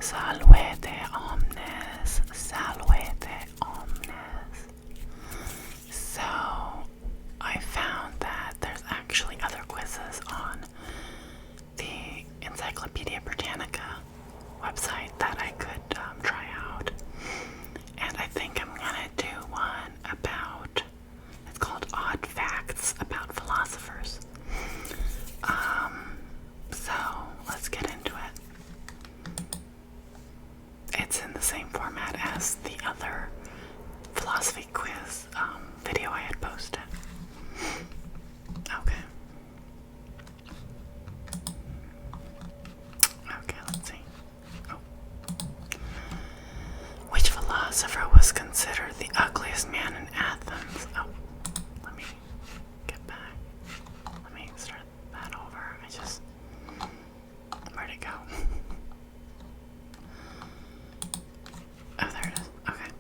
Salvete omnes, salvete omnes. So I found that there's actually other quizzes on the Encyclopedia Britannica website that I could try out. And I think I'm gonna do one about, it's called Odd Facts About Philosophers. So let's get into it. It's in the same format as the other philosophy quiz video I had posted. Okay. Okay, let's see. Oh. Which philosopher was considered the ugliest man in Athens? Oh, let me get back. Let me start that over. Where'd it go? Oh, there it is. Okay.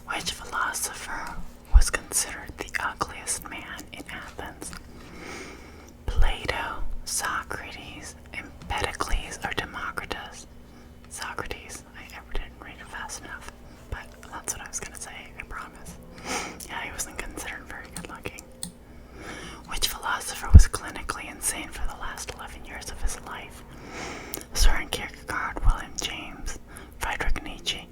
Which philosopher was considered the ugliest man in Athens? Plato, Socrates, Empedocles, or Democritus? Socrates. I didn't read it fast enough, but that's what I was going to say, I promise. Yeah, he wasn't considered very good looking. Which philosopher was clinically insane for the last 11 years of his life? Søren Kierkegaard, William James, Friedrich Nietzsche,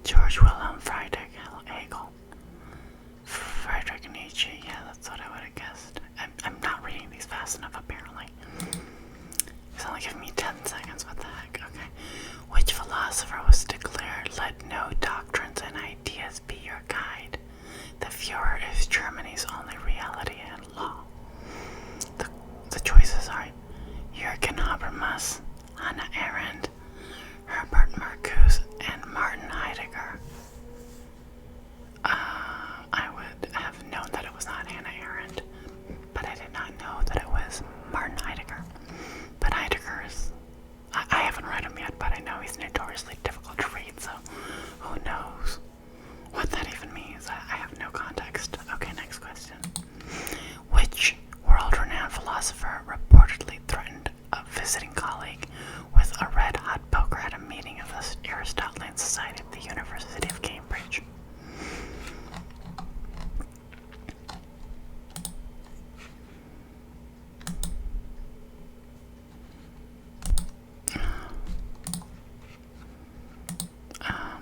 George Wilhelm Friedrich Hegel. Friedrich Nietzsche, yeah, that's what I would have guessed. I'm not reading these fast enough, apparently. He's only giving me 10 seconds, what the heck, okay. Which philosopher was declared, "Let no doctrines and ideas be your guide. The Führer is Germany's only reality and law"? The choices are Jürgen Habermas, Hannah Arendt, Herbert Marcuse, and Martin Heidegger. I would have known that it was not Hannah Arendt, but I did not know that it was Martin Heidegger. But Heidegger is, I haven't read him yet, but I know he's notoriously difficult to read, so who knows what that even means. I have no context. Okay, next question. Which world-renowned philosopher reportedly threatened a visiting colleague with a red-hot poker at a meeting of the Aristotelian Society at the University of Cambridge?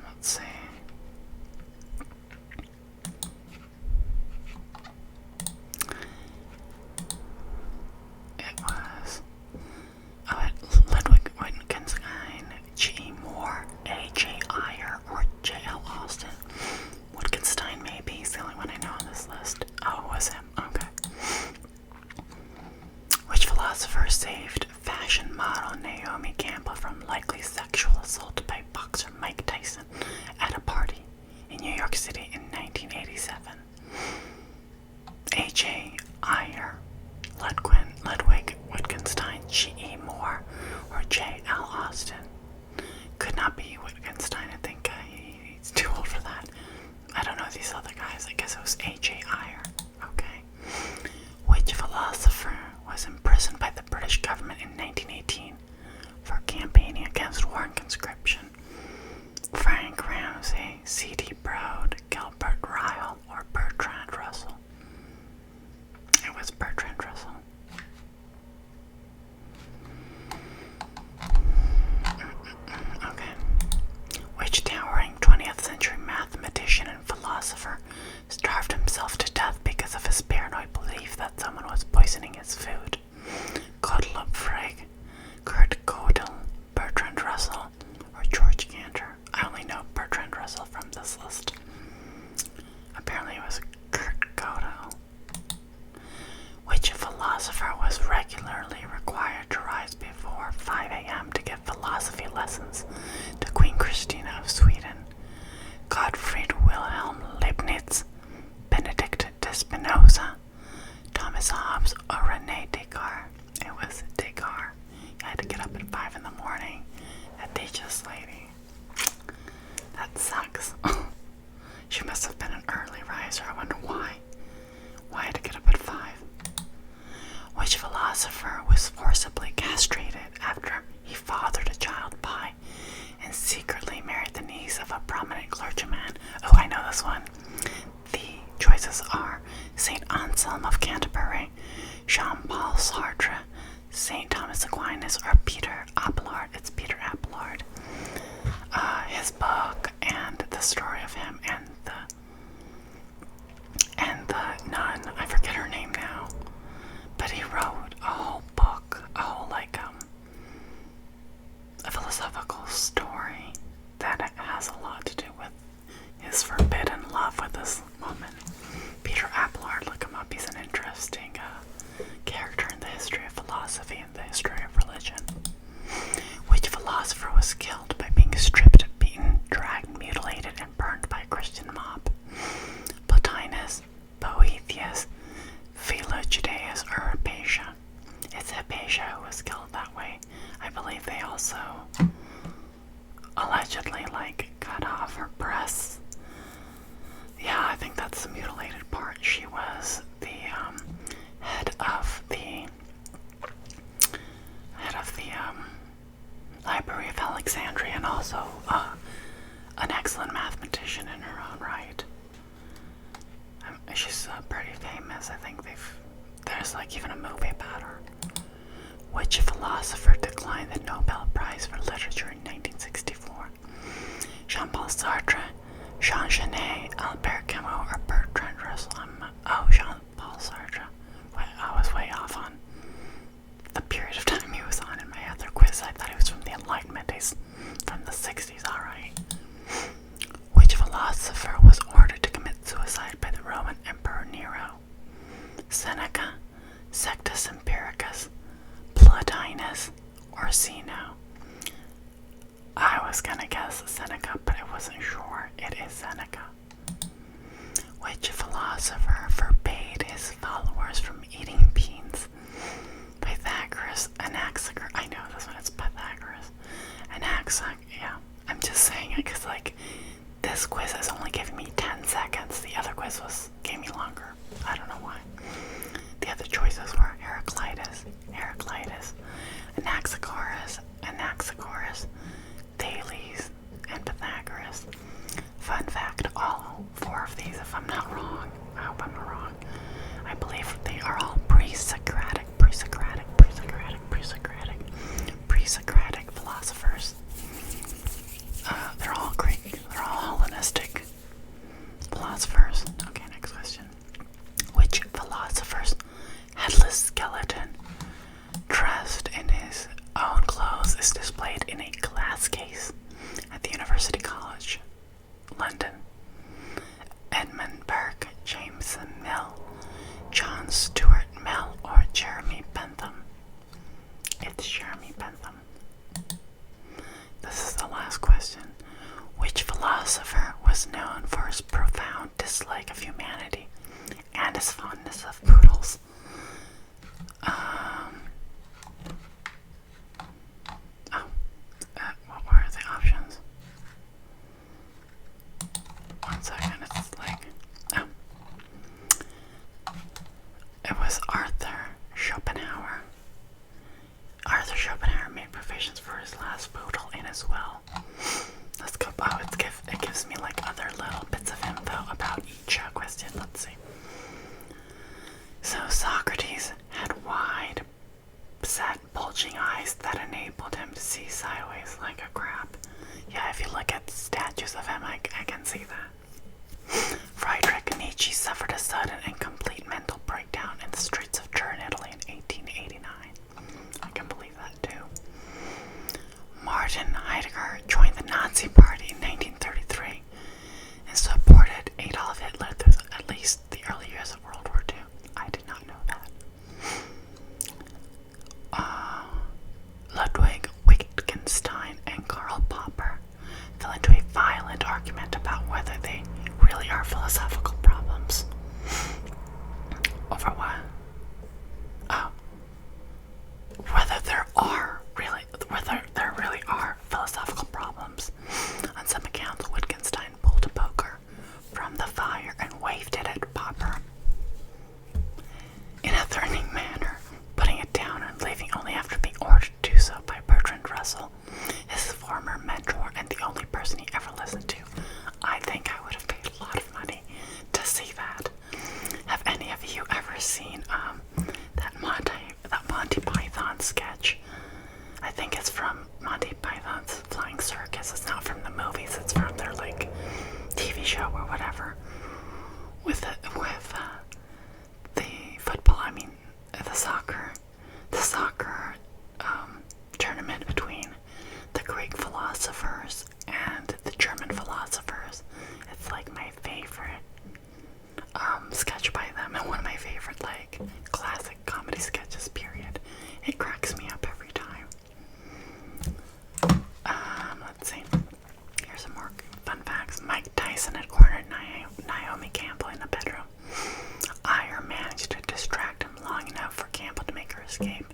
Let's see. It was Ludwig Wittgenstein, G. Moore, A.J. Ayer, or J.L. Austin. Wittgenstein maybe, he's the only one I know on this list. Oh, it was him, okay. Which philosopher saved fashion model Naomi Campbell from likely sexual assault by boxer Mike Tyson at a party in New York City in 1987? A.J. Ayer, Ludwig Wittgenstein, G.E. Moore, or J.L. Austin? Could not be Wittgenstein. I think he's too old for that. I don't know these other guys. I guess it was A.J. Ayer. Okay. Which philosopher was imprisoned by the British government in 1918 for campaigning against war and conscription? Frank Ramsey, C.D. Broad, Gilbert Ryle, or Bertrand Russell? It was Bertrand Russell. Okay. Which towering 20th century mathematician and philosopher starved himself to death because of his paranoid belief that someone was poisoning his food? Gottlob Frege, Kurt Gödel, Bertrand Russell, or George Cantor? I only know Bertrand Russell from this list. Apparently it was Kurt Gödel. Which philosopher was regularly required to rise before 5 a.m. to give philosophy lessons to Queen Christina of Sweden? Gottfried Wilhelm Leibniz, Benedict de Spinoza, Thomas Hobbes, or René Descartes? It was Descartes. I had to get up at 5 in the morning. That teacher's lady. That sucks. She must have been an early riser. I wonder why. Why I had to get up at 5? Which philosopher was forcibly castrated after he fathered Aquinas or Peter Abelard. It's Peter Abelard. His book and the story of him and the nun, I forget her name now, but he wrote a whole book, a philosophical story that has a lot to do with his forbidden love with this woman. Peter Abelard, look him up. He's an interesting character in the history of philosophy and the history of religion. Which philosopher was killed by being stripped, beaten, dragged, mutilated, and burned by a Christian mob? Plotinus, Boethius, Philogenes, or Hypatia? It's Hypatia who was killed that way. I believe they also allegedly cut off her breasts. Yeah, I think that's the mutilated part. She was the head of the Library of Alexandria, and also an excellent mathematician in her own right. She's pretty famous. I think there's even a movie about her. Which philosopher declined the Nobel Prize for Literature in 1964? Jean-Paul Sartre, Jean Genet, Albert Camus, or Bertrand Russell? Jean-Paul Sartre. I was way off on the period of time he was on in my other quiz. I thought he was from the Enlightenment. He's from the 60s, alright. Which philosopher was ordered to commit suicide by the Roman Emperor Nero? Seneca, Sextus Empiricus, Plotinus, or Zeno? I was gonna guess Seneca, but I wasn't sure. It is Seneca. Which philosopher forbade his followers from eating beans? Pythagoras, Anaxagoras. I know this one, it's Pythagoras. Anaxagoras, yeah. I'm just saying it because, this quiz is only giving me 10 seconds. The other quiz gave me longer. I don't know why. The other choices were Heraclitus, Anaxagoras, Thales, and Pythagoras. Fun fact, all four of these, if I'm not wrong, I hope I'm not wrong, I believe they are all pre-Socratic philosophers. They're all Greek, they're all Hellenistic philosophers. Okay, next question. Which philosopher's headless skeleton, dressed in his own clothes, is displayed in a glass case at the University College London? Edmund Burke, Jameson Mill, John Stuart Mill, or Jeremy Bentham? It's Jeremy Bentham. This is the last question. Which philosopher was known for his profound dislike of humanity and his fondness of poodles? What were the options? 1 second, it was Arthur Schopenhauer. Arthur Schopenhauer made provisions for his last poodle in his will. Let's go. It gives me other little bits of info about each question. Let's see. So Socrates had wide set bulging eyes that enabled him to see sideways like a crab. Yeah, if you look at statues of him, I can see that. Friedrich Nietzsche suffered a sudden and complete mental breakdown in the streets of Turin, Italy in 1889. I can believe that too. Martin Heidegger joined the Nazi Party in 1933 and supported Adolf Hitler through at least the early years of World War II. I did not know that. Ludwig Wittgenstein and Karl Popper fell into a violent argument about whether they really are philosophical problems. Philosophers and the German Philosophers. It's like my favorite sketch by them, and one of my favorite like classic comedy sketches, period. It cracks me up every time. Let's see. Here's some more fun facts. Mike Tyson had cornered Naomi Campbell in the bedroom. Ayer managed to distract him long enough for Campbell to make her escape.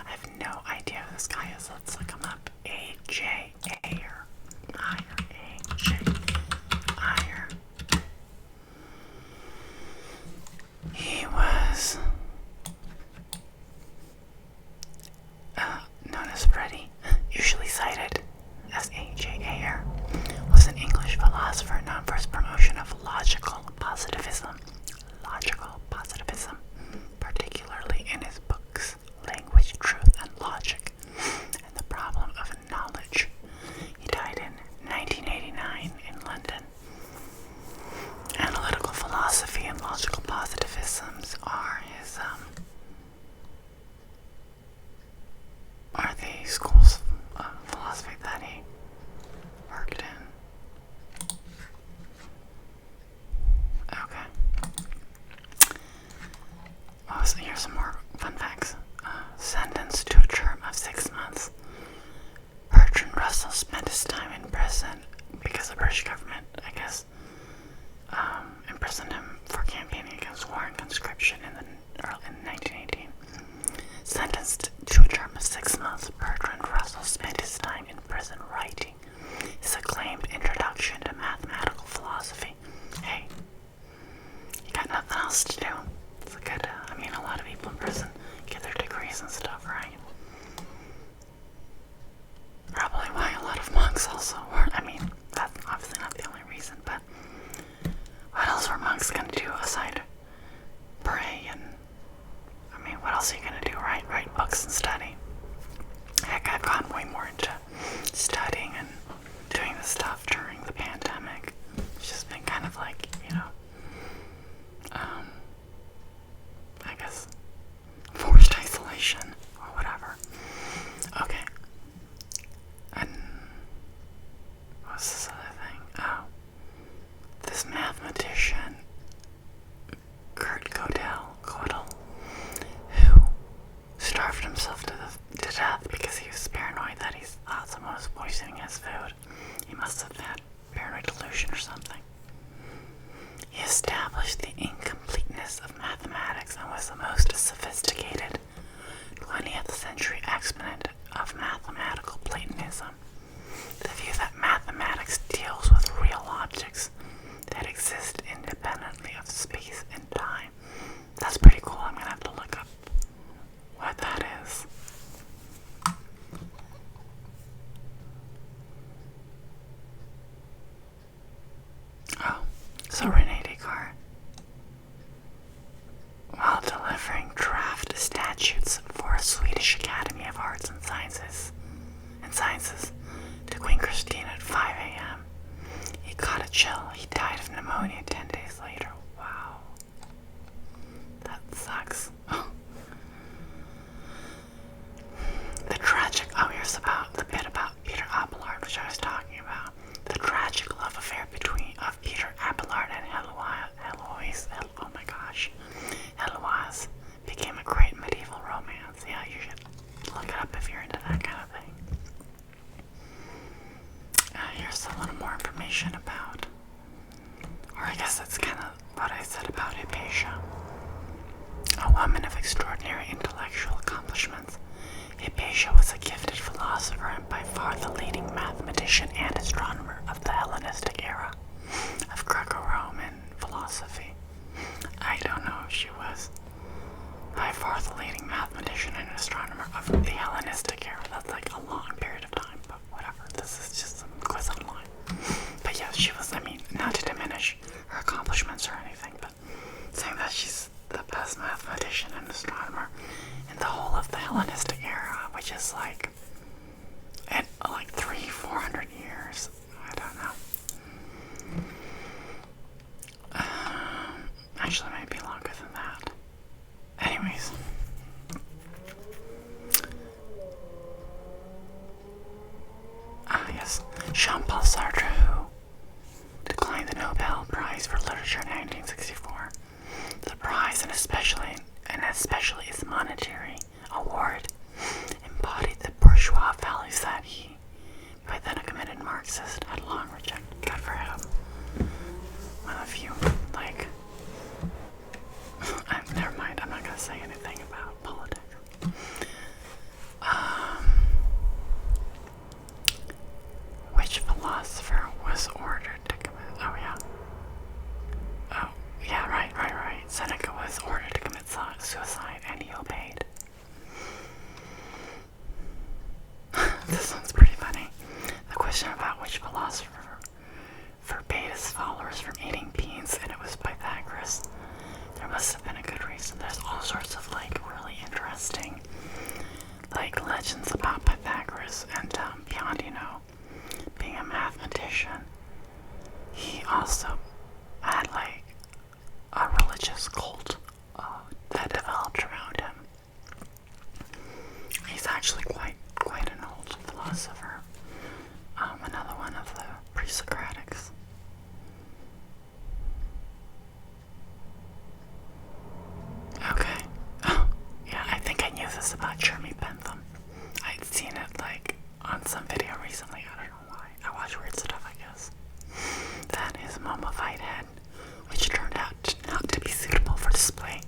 I have no idea who this guy is. Let's look him up. A.J. Ayer. A.J. Ayer. He was known as Freddy, usually cited as A.J. Ayer, was an English philosopher known for his promotion of logical positivism, particularly in his books Language, Truth, and Logic, and the Problem of Knowledge. He died in 1989 in London. Analytical philosophy and logical positivisms are the schools of philosophy that he worked in. Okay. Oh, so here's some more fun facts. Sentenced to a term of 6 months. Bertrand Russell spent his time in prison because the British government, I guess, imprisoned him for campaigning against war and conscription in 1918. Sentenced to a term of 6 months, Bertrand Russell spent his time in prison writing his acclaimed Introduction to Mathematical Philosophy. Hey, you got nothing else to do. It's a good, a lot of people in prison get their degrees and stuff, right? Probably why a lot of monks also were, that's obviously not the only reason, but what else were monks gonna do aside pray and, what else are you gonna do, right? Write books and study. Heck, I've gotten way more into studying and doing this stuff during the pandemic. It's just been kind of like, I guess, forced isolation or whatever. Okay. And what's this other thing? Oh. This mathematician, Kurt Gödel, who starved himself to death because he was paranoid that he thought someone was poisoning his food. He must have had paranoid delusion or something. He established the incompleteness of mathematics and was the most sophisticated 20th century exponent of mathematical Platonism. The view that mathematics deals with real objects that exist independently of space and time. That's pretty cool. I'm gonna have to look up what that is. Oh, so René Descartes, while delivering draft statutes for a Swedish Academy of Arts and Sciences to Queen Christine at 5 a.m., he caught a chill. He died of pneumonia 10 days later. Wow. That sucks. Here's the bit about Peter Abelard, which I was talking about. The tragic love affair of Peter Abelard and Heloise became a great medieval romance. Yeah, you should look it up if you're into that kind of thing. Here's a little more information about, or I guess that's kind of what I said about Hypatia. A woman of extraordinary intellectual accomplishments, Hypatia was a gifted philosopher and by far the leading mathematician and astronomer of the Hellenistic era of Greco-Roman philosophy. I don't know if she was by far the leading mathematician and astronomer of the Hellenistic era. That's like a long period of time, but whatever. This is just some quiz online. But yeah, she was, not to diminish her accomplishments or anything, but saying that she's the best mathematician and astronomer in the whole of the Hellenistic era, which is like 300-400 years. I don't know. Actually, it might be longer than that. Anyways. Yes, was Jean-Paul Sartre, who declined the Nobel Prize for Literature in 1964. The prize, and especially its monetary award, embodied the bourgeois values that he, by then a committed Marxist, had long rejected. Good for him. Well, if you, like... never mind, I'm not going to say anything about politics. Which philosopher was ordered to commit... Oh, yeah. Oh, yeah, right. Seneca was ordered to commit suicide, and he obeyed. This one's pretty funny. The question about which philosopher forbade his followers from eating beans, and it was Pythagoras. There must have been a good reason. There's all sorts of, like, really interesting, like, legends about Pythagoras, and beyond, being a mathematician, he also had, like, a religious cult that developed around him. He's actually quite an old philosopher. Another one of the pre-Socratics. Okay. Oh, yeah, I think I knew this about Jeremy Bentham. I'd seen it, like, on some video recently. I don't know why. I watch weird stuff, I guess. That his mummified head, which turned out not to be suitable for display,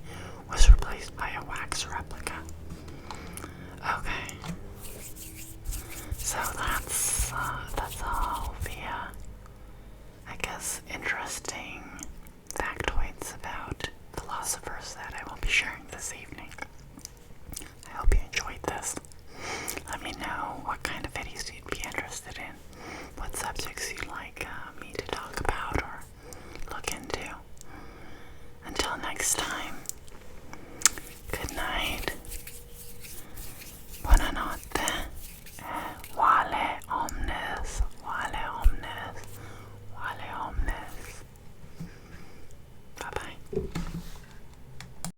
was replaced by a wax replica. Okay. So that's all the, I guess, interesting factoids about philosophers that I will be sharing this evening. I hope you enjoyed this. Let me know what kind of videos you'd be interested in, what subjects you'd like me to talk about or look into. Until next time, good night, buonanotte, vale omnes, vale omnes, vale omnes. Bye-bye.